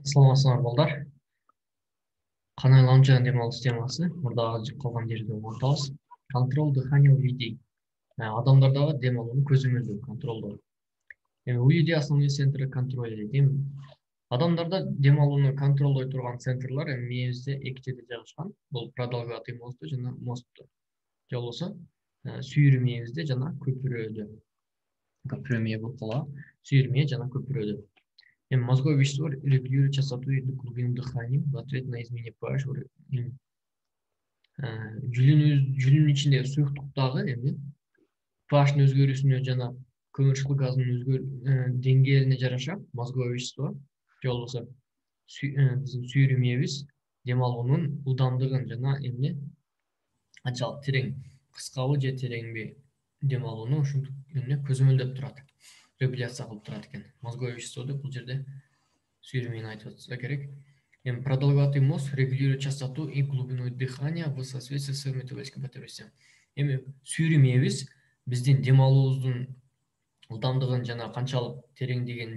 Саламатсыздар балдар. Канайланып жана демалыш темасы. Мурда калган жерде отурабыз. Контрол дыхания УИДи. Адамдардагы дем алууну көзөмөлдөө, контролдоо. УИДи основные центры контроля дейт. Адамдарда дем алууну контролдой турган центрлар мээбизде эки жерде жайгашкан. Бул продолговатый мозгто жана мозгто. Же болбосо сүйүр мээбизде жана көпүрөдө. Көпүрө мээ болуп калат. Сүйүр мээ жана көпүрөдө. Мозговое вещество регулирует частоту и глубину дыхания в ответ на изменение pH. Жүлүнүн ичиндеги суюктуктагы pH'нын өзгөрүүсүнө жана көмүрчүлүк газынын деңгээлине жараша мозговое вещество же болбосо биздин сүйүр мээбиз дем алуунун ылдамдыгын жана канчалык терең, кыскабы же тереңби дем алууну ушинтип көзөмөлдөп турат. Регуляция кылып турат экен. Мозговое вещество деп бул жерде сүйүр мээни айтып атса керек. Продолговатый мозг регулирует частоту и глубину дыхания в соответствии с метаболическим потребностям. Сүйүр мээбиз биздин дем алуубуздун ылдамдыгын жана канчалык тереңдигин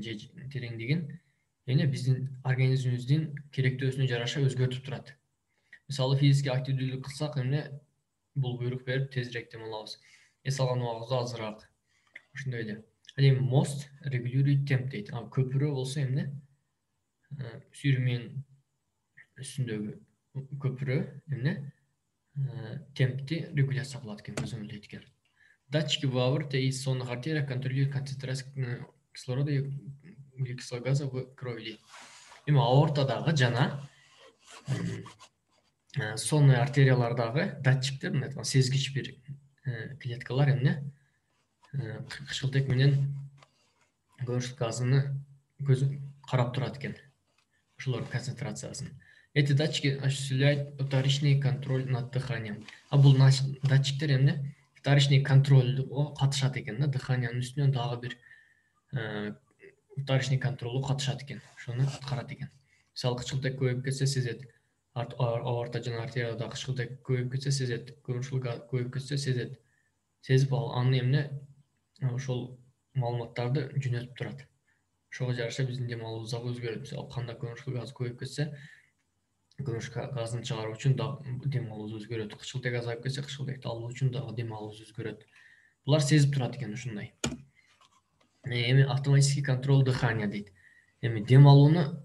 биздин организмибиздин керектөөсүнө жараша өзгөртүп турат. Мисалы физический активдүүлүк кылсак бул буйрук берип тезирээк дем алабыз. Эс алган убагыбызда азыраак. Ошондой эле. Мост регулирует темп дейт. Көпүрө болсо сүйүр мээнин үстүндөгү көпүрө темпти регуляция кылат экен, көзөмөлдөйт экен. Датчики в аорте и сонных артериях контролируют концентрацию кислорода и углекислого газа в крови дейт. Аортадагы жана сонный артериялардагы датчиктер, сезгич бир клеткалар кышкылтек менен көмүрчүлүк газыны карап турат экен. Ошолордун концентрациясын. Эти датчики осуществляют вторичный контроль над дыханием. Бул датчиктер вторичный контролду катышат экен, дыханиянын үстүнөн дагы бир вторичный контролду катышат экен. Ошону аткарат экен. Мисалы кычкылтек көбөйүп кетсе сезет. Аорта жана артерияда кычкылтек көбөйүп кетсе сезет. Көмүрчүлүк газ көбөйүп кетсе сезет. Сезип аны ошол маалыматтарды жөнөтүп турат. Ошого жараша биздин дем алуубуз дагы өзгөрөт. Мисалы канда көмүрчүлүк газ көбөйүп кетсе, көмүрчүлүк газын чыгаруу үчүн дагы дем алуубуз өзгөрөт. Кычкылтек азайып кетсе, кычкылтекти алуу үчүн дагы дем алуубуз өзгөрөт. Булар сезип турат экен ушундай. Автоматический контроль дыхания дейт. Дем алууну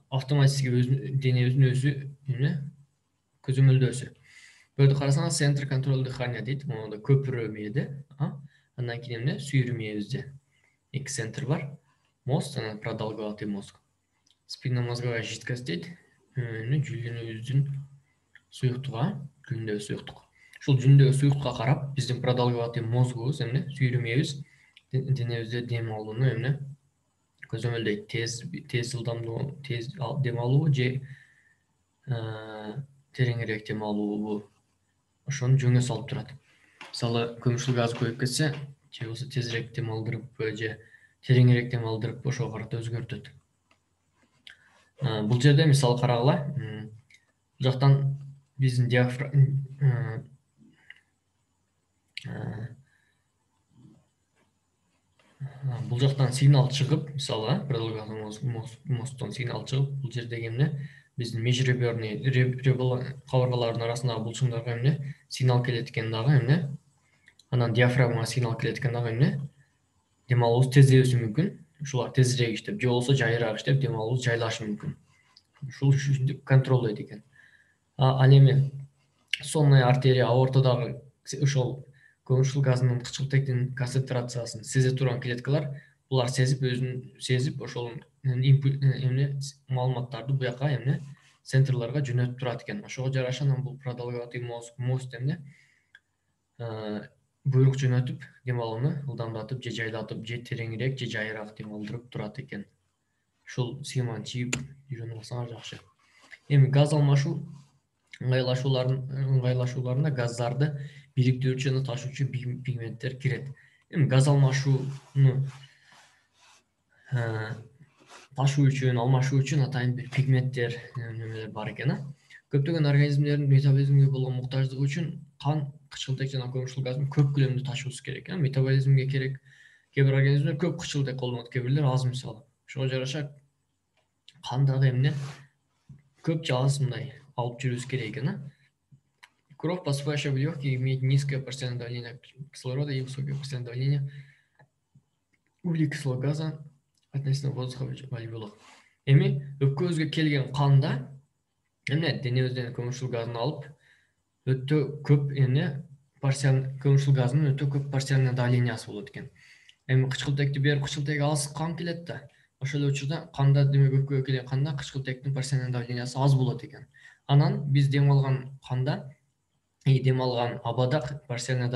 автоматически денебиздин өзү көзөмөлдөөсү. Бөлдү карасаңыз, центр контроль дыхания дейт. Монда көпүрө мээде, андан кийин сүйүр мээбизде эки центр бар. Мозг жана продолговатый мозг. Спинномозговая жидкость дейт. Жүлүнүбүздүн суюктугу, жүлүндөгү суюктук. Ушул жүлүндөгү суюктукка карап, биздин продолговатый мозгубуз, сүйүр мээбиз денебизде дем алууну көзөмөлдөйт. Тез ылдамдуу, тез дем алуу же тереңирээк дем алуубу, ошону жөнгө салып турат. Мисалы, көмүрчүлүк газ көбөйүп кетсе, же болбосо тезирээк дем алдырыппы, же тереңирээк дем алдырыппы, ошого карата өзгөртөт. Бул жерде мисалы карагыла, бул жактан биздин бул жактан сигнал чыгып, мисалы, продолговатый мозгтон сигнал чыгып, бул жердеги биздин межреберный кабыргалардын арасындагы булчуңдарга сигнал келет экен дагы, анан диафрагмага сигнал келет экен дагы, дем алуубуз тездеши мүмкүн. Ушулар тезирээк иштеп, же болбосо жайыраак иштеп, дем алуубуз жайлашы мүмкүн. Ушул ушинтип контролдойт экен. Ал сонная артерия аортадагы ошол көмүрчүлүк газынын кычкылтектин концентрациясын сезе турган клеткалар, булар сезип ошол маалыматтарды буяка центрларга жөнөтүп турат экен. Ошого жараша бул продолговатый мозг буйрук жөнөтүп, дем алууну ылдамдатып, же жайлатып, же тереңирээк, же жайыраак дем алдырып турат экен. Ушул схеманы чигип үйрөнүп алсаңар жакшы. Газ алмашуу ыңгайлашууларына газдарды бириктирүүчү жана ташуучу пигменттер кирет. Газ алмашууну ташуу үчүн, алмашуу үчүн атайын бир пигменттер бар экен. Көптөгөн организмдердин метаболизмге болгон муктаждыгы үчүн кан, кычкылтек жана көмүрчүлүк газын көп көлөмдө ташуусу керек. Метаболизмге керек кээ бир организмдер көп кычкылтек колдонот, кээ бирлер аз мисалы. Ошого жараша қандағы эмне көп жалғыз мындай алып жүрүүбүз керек экен. Кровь, поступающая в легкие, имеет низкое постоянное давление кислорода и высокое постоянное давление углекислого газа относительно воздуха в альвеолах. Эми өпкөбүзгө келген канда эмне денебизден көмүрчүл газын алып өтө көп эмне көмүрчүл газынын өтө көп парциальный давлениясы болот экен. Эми кычкылтекти берип кычкылтек аз кан келет да. Ошол эле учурда канда демек өпкөгө келген канда кычкылтектин парциальный давлениясы аз болот экен. Анан биз дем алган канда дем алган абада парциальный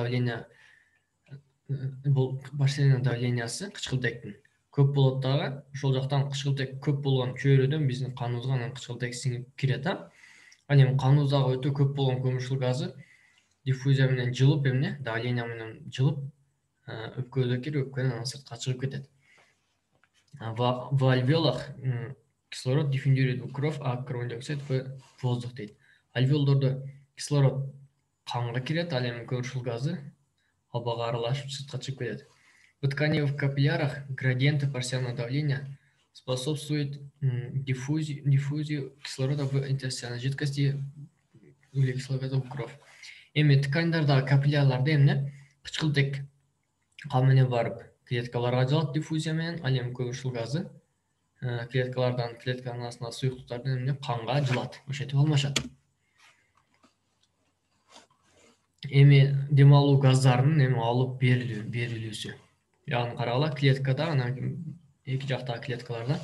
давлениясы кычкылтектин көп болот дагы. Ошол жактан кычкылтек көп болгон чөйрөдөн биздин каныбызга анан кычкылтек сиңип кирет. Ал эми каныбыздагы өтө көп болгон көмүрчүл газы диффузия менен жылып эмне давление менен жылып өпкөгө кирип өпкөдөн анан сыртка чыгып кетет. В альвеолах кислород диффундирует в кровь, а карбон диоксид в воздух дейт. Альвеолдордо кислород канга кирет, ал эми көмүрчүл газы абага аралашып сыртка чыгып кетет. В тканевых капиллярах градиенты парциального давления способствуют диффузию кислорода в интерстициальной жидкости углекислого газа в кровь. Эми ткандардагы капиллярларда эмне кычкылтек кан менен барып клеткаларга жылат диффузия менен, ал эми көмүрчүл газы клетканын астына суюктуктардан эмне канга жылат, ошентип алмашат. Эми дем алуу газдарынын эми алып берилүүсү. Ягын карагыла, клеткада анан эки жактагы клеткаларда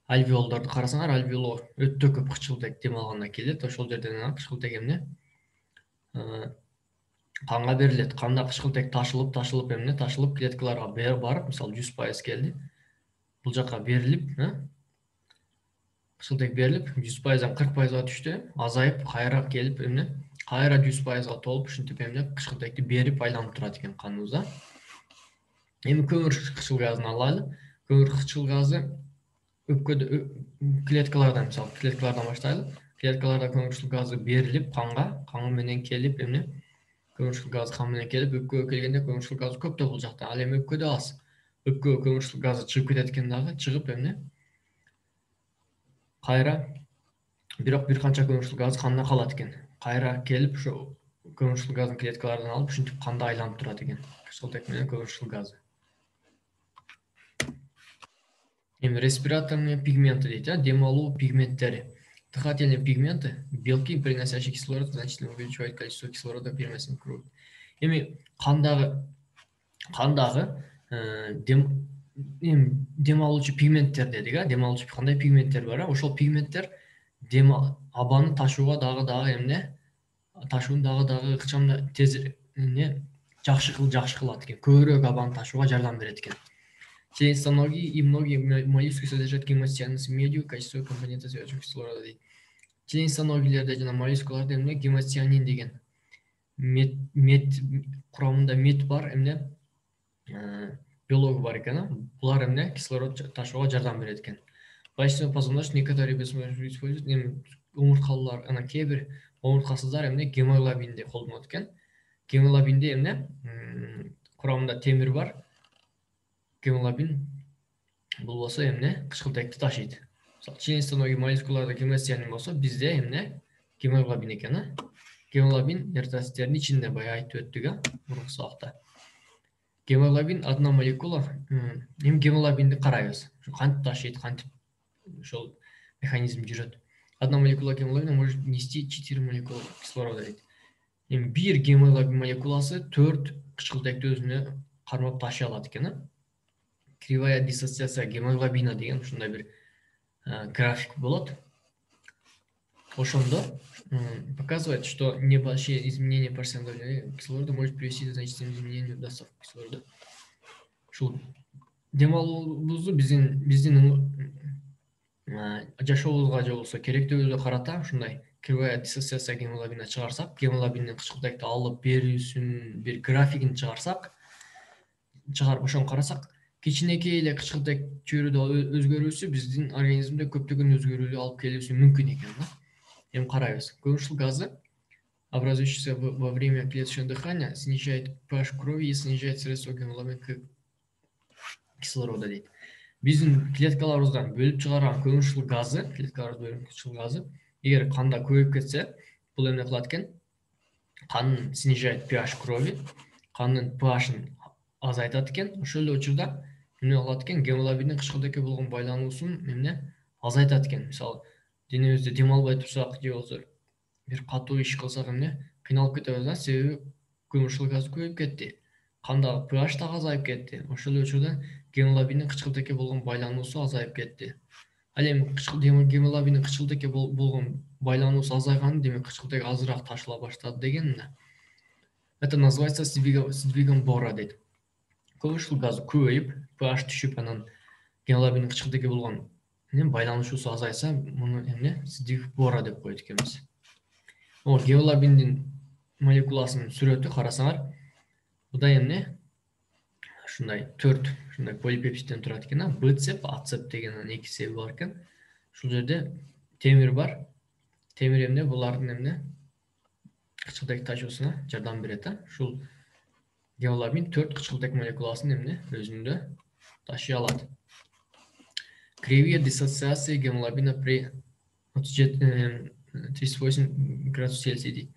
альвеолдорду карасаңар, альвеол өтө көп кычкылтек дем алганда келет. Ошол жерден кычкылтек эмне канга берилет. Канда кычкылтек ташылып эмне ташылып клеткаларга барып, мисалы 100% келди. Бул жака берилип, кычкылтек берилип 100%дан 40%га түштү, азайып кайра келип эмне кайра 100%га толуп, ушинтип эмне кычкылтекти берип айланып турат экен каныбызда. Эми көмүрчүл газын алайлы. Көмүрчүл газы өпкөдө клеткалардан, мисалы клеткалардан баштайлы. Клеткаларда көмүрчүл газы берилип кан менен келип эмне көмүрчүл газы кан менен келип өпкөгө келгенде көмүрчүл газы көп да бул жакта. Ал эми өпкөдө аз. Өпкөгө көмүрчүл газы чыгып кетет экен дагы, чыгып эмне кайра бирок бир канча көмүрчүл газы канда калат экен. Кайра келип ошо көмүрчүл газын клеткалардан алып, ушинтип канда айланып турат экен. Кычкылтек менен көмүрчүл газы. Эми респираторные пигменты дейт, дем алуу пигменттери. Дыхательные пигменты, белки, приносящие кислород, значительно увеличивают количество кислорода, переносимого в кровь. Эми кандагы дем алуучу пигменттер дедик, дем алуучу кандай пигменттер бар? Ошол пигменттер абаны ташууга дагы эмне ташууну дагы ыкчам тез жакшы кылат экен. Көбүрөөк абаны ташууга жардам берет экен. Членистоногие и многие моллюски содержат гемоцианин медиу, качество компонента связывающего кислорода дейт. Членистоногийлерде жана моллюскаларда эмне гемоцианин деген мед курамында мед бар эмне биологу бар экен. Булар эмне кислород ташууга жардам берет экен. Поясничный позвоночник некоторые используют омурткалар, анан кээ-бир омурткасыздар эмне гемоглобинди колдонот экен. Гемоглобинде эмне курамында темир бар. Гемоглобин бул болсо эмне кычкылтекти ташыйт. Членистоногий моллюскаларда гемоцианин болсо, бизде эмне гемоглобин экен. Гемоглобин эритроциттердин ичинде, баягы айтып өттүк, мурунку сабакта. Гемоглобин одна молекула. Эми гемоглобинди карайбыз. Кантип ташыйт, кантип ошол механизм жүрөт. Одна молекула гемоглобина может нести 4 молекулы кислорода дейт. Эми бир гемоглобин молекуласы 4 кычкылтекти өзүнө кармап ташый алат экен. Кривая диссоциация гемоглобина деген ушундай бир график болот. Ошондо показывает, что небольшие изменения парциального давления кислорода может привести к значительному изменению доставки кислорода. Ушул дем алуубузду биздин жашообузга же болбосо керектүүбүзгө карата ушундай кривая диссоциация гемоглобина чыгарсак, гемоглобиндин кычкылтекти алып берүүсүнүн бир графигин чыгарып ошону карасак, кичинекей эле кычкылтек чөйрөдө өзгөрүүсү биздин организмде көптөгөн өзгөрүүлөр алып келүүсү мүмкүн экен. Эми карайбыз. Көмүрчүл газы, образующийся во время клеточного дыхания, снижает pH крови и снижает средство гемоглобина кислорода дейт. Биздин клеткаларыбыздан бөлүп чыгарган көмүрчүлүк газы, клеткаларыбыз бөлүп көмүрчүлүк газы, эгер канда көбөйүп кетсе, бул эмне кылат экен? Канын снижает pH крови, канын pH'ын азайтат экен. Ошол эле учурда эмне кылат экен? Гемоглобиндин кычкылтекке болгон байлануусун эмне азайтат экен. Мисалы, денебизде дем албай турсак же болбосо бир катуу иш кылсак эмне кыйналып кетебиз да, себеби көмүрчүлүк газ көбөйүп кетти. Кандагы pH дагы азайып кетти. Ошол эле учурда гемоглобиндин кычкылтекке болгон байлануусу азайып кетти. Ал эми гемоглобиндин кычкылтекке болгон байлануусу азайган, демек кычкылтек азыраак ташыла баштады деген эмне? Это называется сдвигом Бора дейт. Көмүрчүлүк газы көбөйүп, pH түшүп, анан гемоглобиндин кычкылтекке болгон байланышуусу азайса, муну эмне сдвиг Бора деп коет экенбиз. Гемоглобиндин молекуласынын сүрөтү карасаңар, буда эмне? Ушундай 4 ушундай полипептидден турат экен, Б цеп, А цеп деген эки цеби бар экен. Ушул жерде темир бар. Темир эмне? Булардын эмне? Кычкылтек ташуусуна жардам берет. Ушул гемоглобин 4 кычкылтек молекуласын эмне? Өзүндө ташый алат. Кривия диссоциации гемоглобина при 38 градус Цельсий дейт.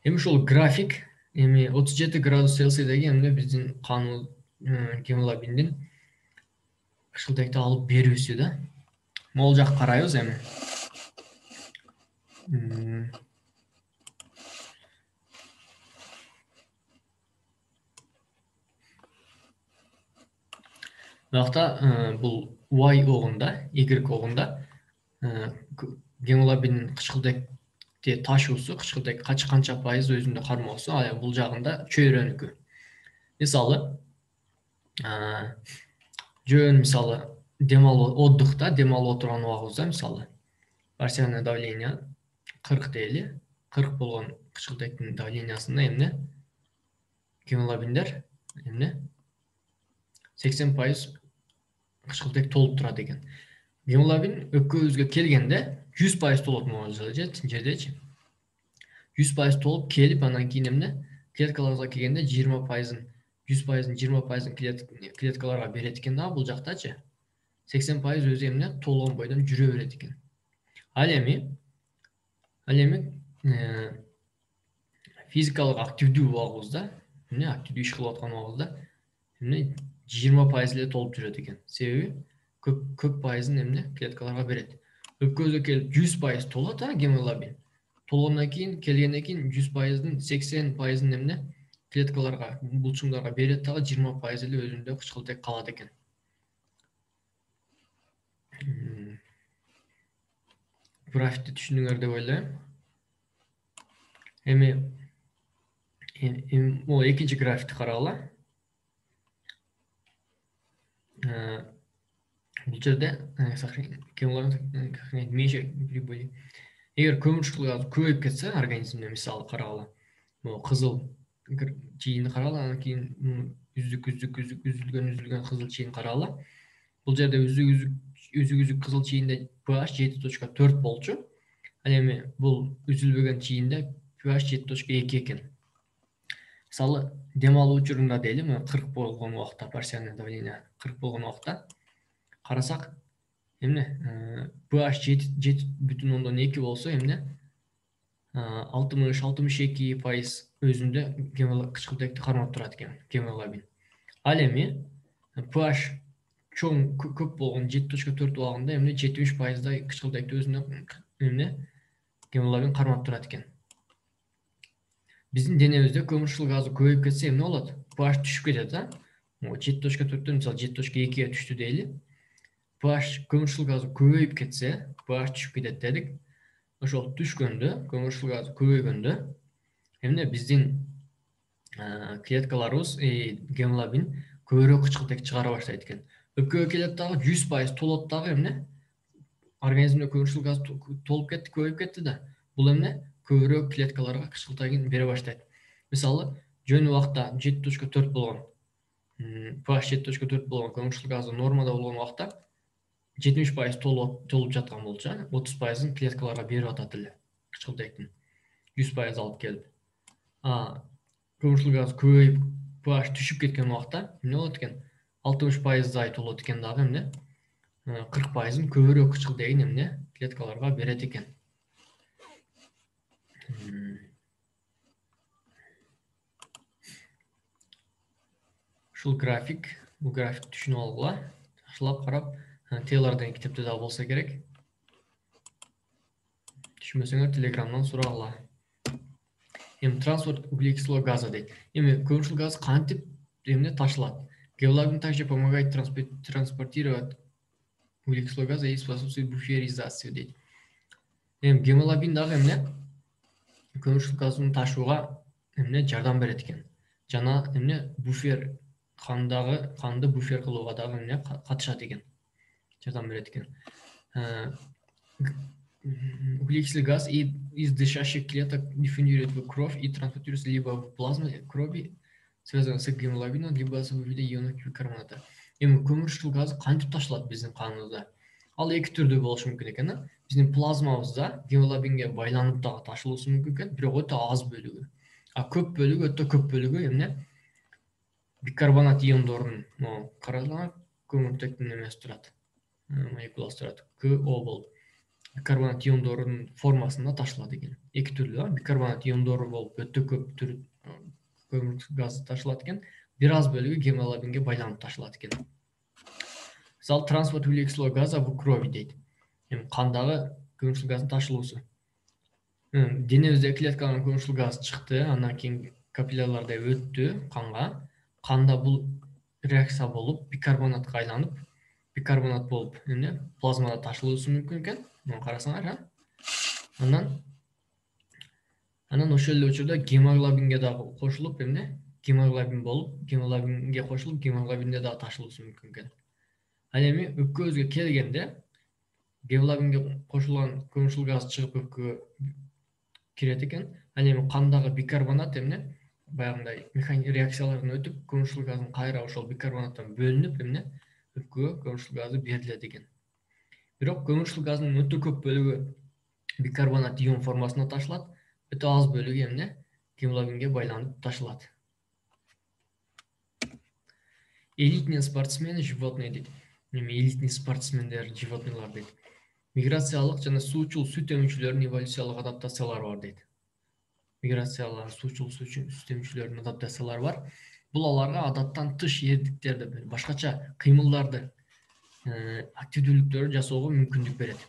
Эми ушул график эми 37 градус Цельсийдеги эмне биздин кан гемоглобиндин кычкылтекти алып берүүсү да. Могул жакка карайбыз эми. Бакта бул Y огунда, Y огунда гемоглобиндин кычкылтекти ташуусу, кычкылтек канча пайыз өзүндө кармоосу, бул жагында чөйрөнүкү. Мисалы, жөн мисалы дем алып отдыхта, дем алып отурган убагыбызда мисалы парциальное давление 40 дейли, 40 болгон кычкылтектин давлениясында эмне? Гемоглобиндер эмне? 80% кычкылтек толуп турат экен. Гемоглобин өпкөбүзгө келгенде 100% толот могул жердечи. 100% толуп келип, анан кийин эмне? Клеткаларга келгенде 20%-ын 100%-ын 20%-ын клеткаларга берет экен да, бул жактачы. 80% өзү эмне? Толгон бойдон жүрө берет экен. Ал эми физикалык активдүү убагыбызда, эмне активдүү иш кылып аткан убагыбызда эмне 20% эле толуп жүрөт экен. Себеби көп пайызын эмне клеткаларга берет. Өпкөбүзгө келип 100% толот гемоглобин. Толгондон кийин, келгенден кийин 100%-дын 80%-ын эмне клеткаларга, булчуңдарга берет, дагы 20% эле өзүндө кычкылтек калат экен. Графикти түшүндүңөр деп ойлойм. Эми могу экинчи графикти карагыла. Бул жерде эгер көмүрчүлүк газы көбөйүп кетсе организмде, мисалы карагыла, могу кызыл чийинди карагыла, анан кийин үзүлгөн кызыл чийин карагыла. Бул жерде үзүк кызыл чийинде pH 7.4 болчу. Ал эми бул үзүлбөгөн чийинде pH 7.2 экен. Мисалы, дем алуу учурунда дейли, 40 болгон убакта, парциальное давление 40 болгон убакта карасак, эмне pH 7.2 болсо, эмне 60-62% өзүндө кычкылтекти кармап турат экен гемоглобин. Ал эми pH чоң көп болгон 7.4 убагында эмне 70%-дай кычкылтекти өзүндө эмне гемоглобин кармап турат экен. Биздин денебизде көмүрчүлүк газы көбөйүп кетсе эмне болот? pH түшүп кетет, 7.4-төн мисалы 7.2-ге түштү дейли. pH көмүрчүлүк газы көбөйүп кетсе, pH түшүп кетет дедик. Ошол түшкөндө, көмүрчүлүк газы көбөйгөндө эмне биздин клеткаларыбыз, гемоглобин көбүрөөк кычкылтек чыгара баштайт экен. Өпкөгө келет дагы 100% толот дагы эмне? Организмде көмүрчүлүк газы толуп кетти, көбөйүп кетти да. Бул эмне? Көбүрөөк клеткаларга кычкылтегин бере баштайт. Мисалы, жөн убакта 7.4 болгон, pH 7.4 болгон көмүрчүлүк газы нормада болгон убакта 70% толуп жаткан болчу, 30%-ын клеткаларга берип атат эле кычкылтектин. 100% алып келип. Көмүрчүлүк газы көбөйүп, pH түшүп кеткен убакта эмне болот экен? 60% айтылат экен дагы эмне 40%ын көбүрөөк кычкылдегин эмне клеткаларга берет экен. Ушул график, бул графикти түшүнүп алгыла. Жакшылап карап, Тейлордон китепте да болсо керек. Түшүнбөсөңөр Телеграмдан сурагыла. Эми транспорт углекислого газа дейт. Эми көмүрчүл газ кантип эмне ташылат? Гемоглобин также помогает транспортировать углекислый газ и способствует буферизации дейт. Эми гемоглобин дагы эмне көмүрчүл газын ташууга эмне жардам берет экен. Жана эмне буфер канды буфер кылууга дагы эмне катышат экен. Жардам берет экен. Углекислый газ из дышащих клеток диффундирует в кровь и транспортируется либо в плазме крови, связанной с гемоглобином, либо в виде ионов бикарбоната. Эми көмүрчүл газ кантип ташылат биздин каныбызда? Ал эки түрдүү болушу мүмкүн экен. Биздин плазмабызда гемоглобинге байланып дагы ташылуусу мүмкүн экен, бирок өтө аз бөлүгү. Көп бөлүгү, өтө көп бөлүгү эмне? Бикарбонат иондорунун, карасаңар көмүртектин эмеси турат. Молекуласы турат. КО болуп. Бикарбонат иондорунун формасында ташылат экен. Эки түрлүү, бикарбонат иондору болуп өтө көп түр көмүрчүл газ ташылат экен. Бир аз бөлүгү гемоглобинге байланып ташылат экен. Мисалы транспорт углекислого газа в крови дейт. Эми кандагы көмүрчүл газдын ташылуусу. Денебиздеги клеткалардан көмүрчүл газ чыкты, андан кийин капилляларда өттү канга. Канда бул реакция болуп бикарбонатка айланып, бикарбонат болуп эмне плазмада ташылуусу мүмкүн экен. Карасаңар, анан ошол эле учурда гемоглобинге дагы кошулуп эмне гемоглобин болуп, гемоглобинге кошулуп, гемоглобинде дагы ташылуусу мүмкүн экен. Ал эми өпкөбүзгө келгенде гемоглобинге кошулган көмүрчүл газ чыгып өпкөгө кирет экен. Ал эми кандагы бикарбонат эмне баягындай механик реакциялардан өтүп, көмүрчүл газдын кайра ошол бикарбонаттан бөлүнүп эмне өпкөгө көмүрчүл газы берилет экен. Бирок көмүрчүл газдын өтө көп бөлүгү бикарбонат ион формасында ташылат, өтө аз бөлүгү эмне гемоглобинге байланып ташылат. Элитный спортсмен животные дейт. Эми элитный спортсмендер, животныйлар дейт. Миграциялык жана суучул сүт эмүүчүлөрдүн эволюциялык адаптациялары бар дейт. Миграциялар, суучул сүт эмүүчүлөрдүн адаптациялары бар. Бул аларга адаттан тыш эрдиктерди, башкача кыймылдарды, активдүүлүктөрдү жасоого мүмкүндүк берет.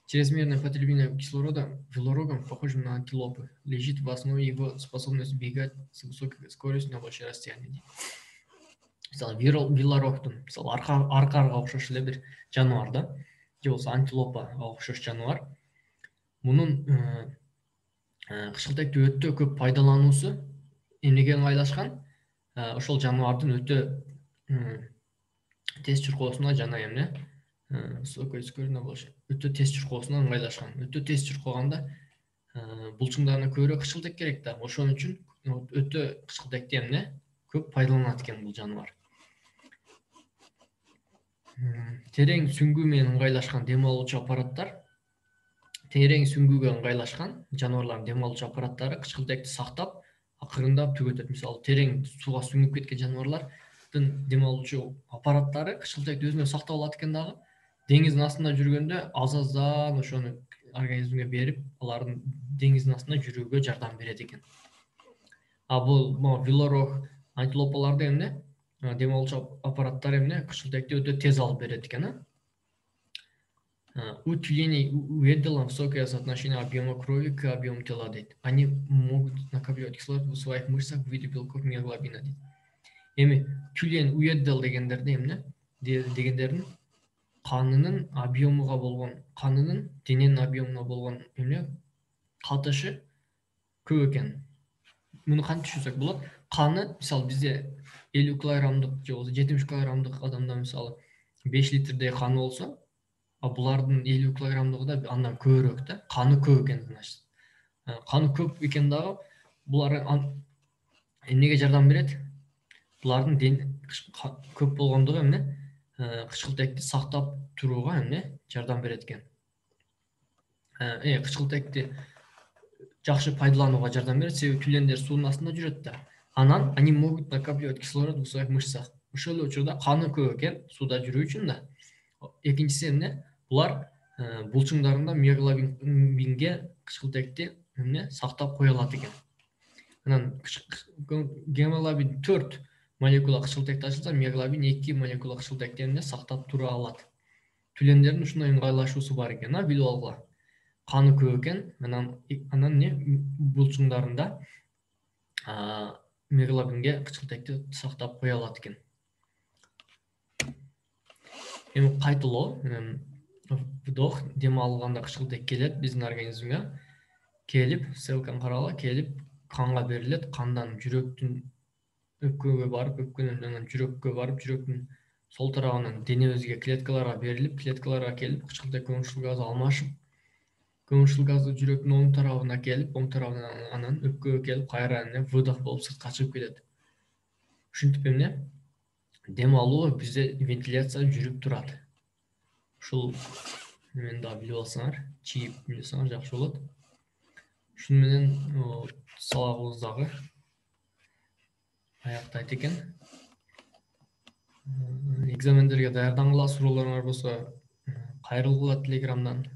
Чрезмерное потребление кислорода велорогом, похожим на антилопы, лежит в основе его способности бегать с высокой скоростью на большие расстояния. Мисалы, велорогдун, мисалы, аркарга окшош эле бир жаныбар да, же болбосо антилопага окшош жаныбар. Мунун кычкылтекти өтө көп пайдалануусу эмнеге ыңгайлашкан? Ошол жаныбардын өтө тез чуркоосуна жана эмне высокой скоростью өтө тез чуркоосуна ыңгайлашкан. Өтө тез чуркаганда булчуңдарына көбүрөөк кычкылтек керек да. Ошон үчүн өтө кычкылтекти эмне көп пайдаланат экен бул жаныбар. Терең сүңгүү менен ыңгайлашкан дем алуучу аппараттар, терең сүңгүүгө ыңгайлашкан жаныбарлардын дем алуучу аппараттары кычкылтекти сактап, акырындап түгөтөт. Мисалы, терең сууга сүңүп кеткен жаныбарлардын дем алуучу аппараттары кычкылтекти өзүнө сактап алат экен дагы. Деңиздин астында жүргөндө аз-аздан ошону организмге берип, алардын деңиздин астында жүрүүгө жардам берет экен. Бул велорог антилопаларды эмне дем алуучу аппараттар эмне кычкылтекти өтө тез алып берет экен. У тюленей увидела высокое соотношение объема крови к объему тела дейт. Они могут накапливать кислород в своих мышцах в виде белков миоглобина дейт. Эми тюлен увидел дегендерди эмне дегендердин канынын объемуга болгон, канынын дененин объемуна болгон эмне катышы көп экен. Муну кантип түшүнсөк болот? Каны, мисалы, бизде 50 килограммдык же болбосо 70 килограммдык адамда мисалы 5 литрдей каны болсо, булардын 50 килограммдыгы да андан көбүрөөк да. Каны көп экен, значит. Каны көп экен дагы булар эмнеге жардам берет? Булардын көп болгондугу эмне кычкылтекти сактап турууга эмне жардам берет экен. Кычкылтекти жакшы пайдаланууга жардам берет, себеби тюлендер суунун астында жүрөт да. Анан они могут накапливать кислород в своих мышцах. Ошол учурда каны көп экен сууда жүрүү үчүн да. Экинчиси эмне? Булар булчуңдарында миоглобинге кычкылтекти эмне сактап кое алат экен. Анан гемоглобин 4 молекула кычкылтекти ачылса, миоглобин 2 молекула кычкылтекти эмне сактап тура алат. Түлөндөрдүн ушундай ыңгайлашуусу бар экен, билип алгыла. Каны көп экен, анан эмне булчуңдарында миоглобинге кычкылтекти сактап кое алат экен. Эми кайталоо, вдох, дем алганда кычкылтек келет биздин организмге. Келип, селканы карагыла, келип канга берилет, кандан жүрөктүн өпкөгө барып, өпкөнүн анан жүрөккө барып, жүрөктүн сол тарабынан денебизге клеткаларга берилип, клеткаларга келип, кычкылтек көмүрчүл газ алмашып, көмүрчүл газды жүрөктүн оң тарабына келип, оң тарабынан анан өпкөгө келип, кайра эмне выдох болуп сыртка чыгып кетет. Ушинтип эмне дем алуу бизде вентиляция жүрүп турат. Ушул эмени да билип алсаңар, чийип билсеңер жакшы болот. Шуну менен сабагыбыз дагы аяктайт экен. Экзамендерге даярдангыла, суроолоруңар болсо кайрылгыла Телеграмдан.